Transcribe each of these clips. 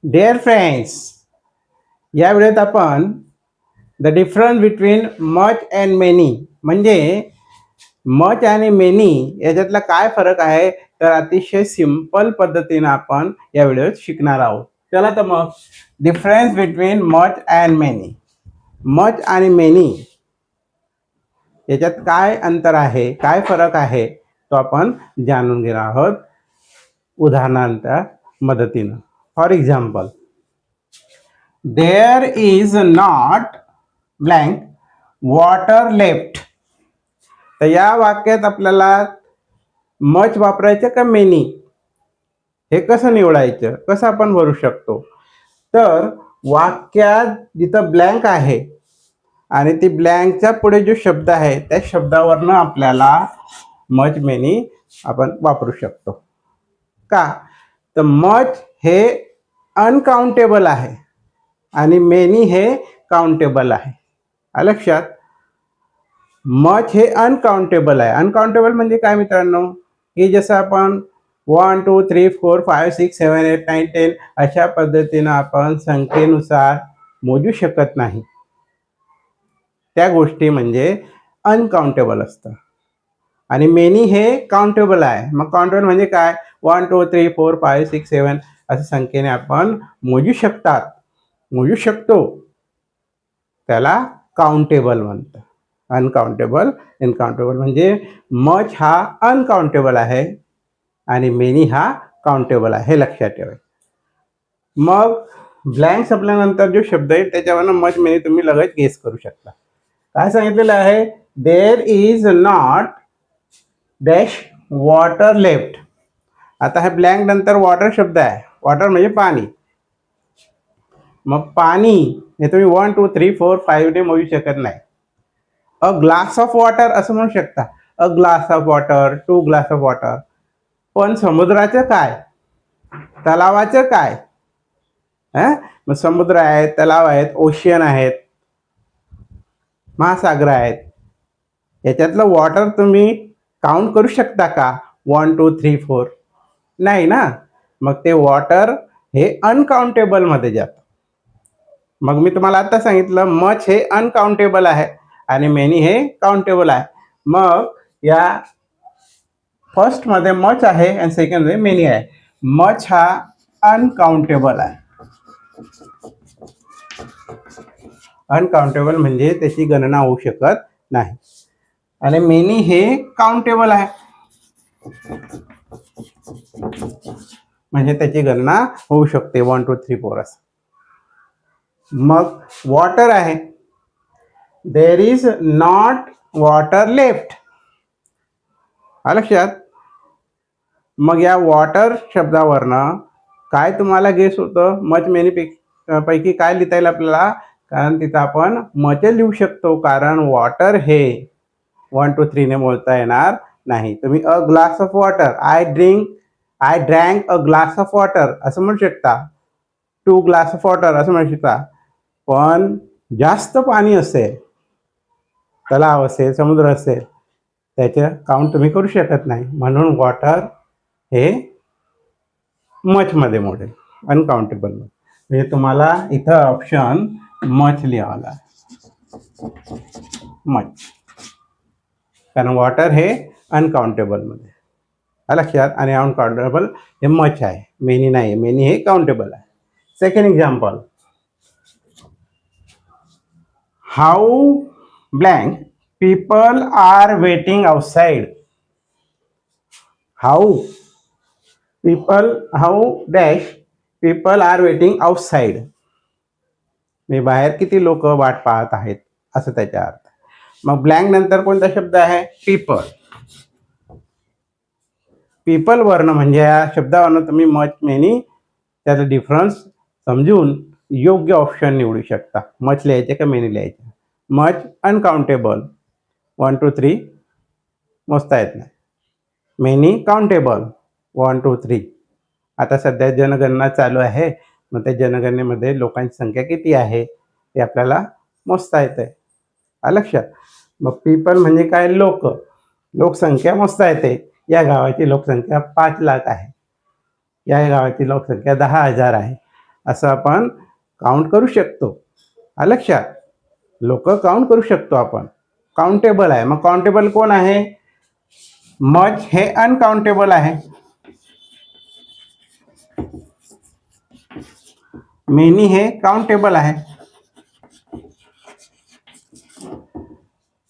Dear friends, या व्हिडिओत आपण the difference between much and many म्हणजे मच आणि मेनी याच्यातला काय फरक आहे तर अतिशय सिंपल पद्धतीने आपण या व्हिडिओत शिकणार आहोत. चला तर मग difference between much and many. Much आणि मेनी याच्यात काय अंतर आहे, काय फरक आहे तो आपण जाणून घेणार आहोत उदाहरणांच्या मदतीनं. For example, there is not blank water left. तर या वाक्यात आपल्याला मच वापरायचं का मेनी हे कसं निवडायचं, कसं आपण भरू शकतो. तर वाक्यात जिथं ब्लँक आहे आणि ती ब्लँकच्या पुढे जो शब्द आहे त्या शब्दावरनं आपल्याला मच मेनी आपण वापरू शकतो. का तर मच हे अनकाउंटेबल आहे आणि मेनी हे काउंटेबल आहे. लक्षात, मच हे अनकाउंटेबल आहे. अनकाउंटेबल म्हणजे काय मित्रांनो, की जसं आपण 1 2 3 4 5 6 7 8 9 10 अशा पद्धतीनं आपण संख्येनुसार मोजू शकत नाही. त्या गोष्टी म्हणजे अनकाउंटेबल असतं. आणि मेनी हे काउंटेबल आहे. मग काउंटेबल म्हणजे काय, 1 2 3 4 5 6 7 अशा संख्येने आपण मोजू शकतो. त्याला काउंटेबल म्हणतात. अनकाउंटेबल, इनकाउंटेबल म्हणजे मच हा अनकाउंटेबल आहे आणि मेनी हा काउंटेबल आहे, हे लक्षात ठेवायचं. मग ब्लँक संपल्यानंतर जो शब्द आहे त्याच्यावरनं मच मेनी तुम्ही लगेच गेस करू शकता. काय सांगितलेलं आहे, there is not dash water left. आता हे ब्लँक नंतर वॉटर शब्द आहे. वॉटर म्हणजे पाणी. मग पाणी हे तुम्ही 1 2 3 4 5 ने मोजू शकत नाही. अ ग्लास ऑफ वॉटर असं म्हणू शकता. A glass of water, 2 glass of water. पण समुद्राचं काय, तलावाचं काय? मग समुद्र आहेत, तलाव आहेत, ओशियन आहेत, महासागर आहेत. याच्यातलं वॉटर तुम्ही काउंट करू शकता का 1 2 3 4? नाही ना. मग ते वॉटर हे अनकाउंटेबल मध्ये जातं. मग मी तुम्हाला आता सांगितलं मच हे अनकाउंटेबल आहे आणि मेनी हे काउंटेबल आहे. मग या फर्स्ट मध्ये मच आहे आणि सेकंड मध्ये मेनी आहे. मच हा अनकाउंटेबल आहे. अनकाउंटेबल म्हणजे त्याची गणना होऊ शकत नाही. आणि मेनी हे काउंटेबल आहे म्हणजे त्याची गणना होऊ शकते 1 2 3 4 असं. मग वॉटर आहे, there is not water left. लक्षात. मग या वॉटर शब्दावरनं काय तुम्हाला गेस होतं, मच मेनी पैकी काय लिहिता येईल आपल्याला, कारण तिथं आपण मच लिहू शकतो, कारण वॉटर हे 1 2 3 ने मोजता येणार नाही. तुम्ही a glass of water, I drank a glass of water असं म्हणू शकता, 2 ग्लास ऑफ वॉटर असं म्हणू शकता. पण जास्त पाणी असेल, तलाव असेल, समुद्र असेल, त्याचं काउंट तुम्ही करू शकत नाही. म्हणून वॉटर हे मचमध्ये मोडेल, अनकाउंटेबल. म्हणजे तुम्हाला इथं ऑप्शन मच लिहावा, मच, कारण वॉटर हे अनकाउंटेबल मध्ये. लक्षात. आणि अनकाउंटेबल हे मच आहे, मेनी नाही. मेनी हे काउंटेबल आहे. Second example, how blank people are waiting outside. How dash people are waiting outside. मी बाहेर किती लोक वाट पाहत आहेत असं त्याचा अर्थ. मग ब्लँक नंतर कोणता शब्द आहे, पीपल. पीपल वर्ण म्हणजे या शब्दावरनं तुम्ही मच मेनी त्याचा डिफरन्स समजून योग्य ऑप्शन निवडू शकता. मच लिहायचे का मेनी लिहायचे. मच अनकाउंटेबल, 1 2 3 मोजता येत नाही. Many countable, 1 2 3. आता सध्या जनगणना चालू आहे, मग त्या जनगणनेमध्ये लोकांची संख्या किती आहे ते आपल्याला मोजता येते. लक्षात. मग पीपल म्हणजे काय, लोकसंख्या मोजता येते. या गावाची लोकसंख्या 5 लाख आहे, या गावाची लोकसंख्या 10,000 आहे असं आपण काउंट करू शकतो. लक्षात, लोक काउंट करू शकतो आपण. काउंटेबल आहे. मग काउंटेबल कोण आहे? मच हे अनकाउंटेबल आहे. मेनी हे काउंटेबल आहे.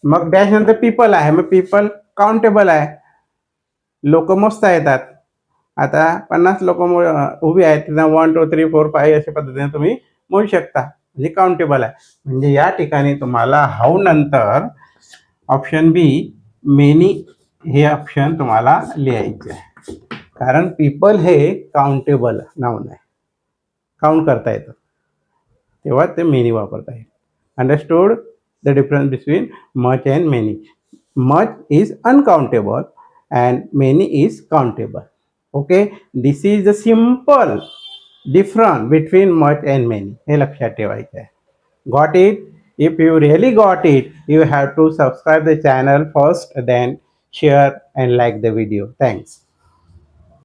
मग डॅश नंतर पीपल आहे. मग पीपल काउंटेबल आहे. लोक मोजता येतात. आता 50 लोक उभी आहेत, त्यांना 1 2 3 4 5 अशा पद्धतीने तुम्ही मोजू शकता, म्हणजे काउंटेबल आहे. म्हणजे या ठिकाणी तुम्हाला हाऊ नंतर ऑप्शन बी मेनी हे ऑप्शन तुम्हाला लिहायचे आहे. कारण पीपल हे काउंटेबल नाउन आहे, काउंट करता येतं, तेव्हा ते मेनी वापरता येईल. Understood the difference between much and many. Much is uncountable and many is countable. Okay, this is the simple difference between much and many. हे लक्षात ठेवायचं आहे. Got it? If you really got it, you have to subscribe the channel first, then share and like the video. Thanks.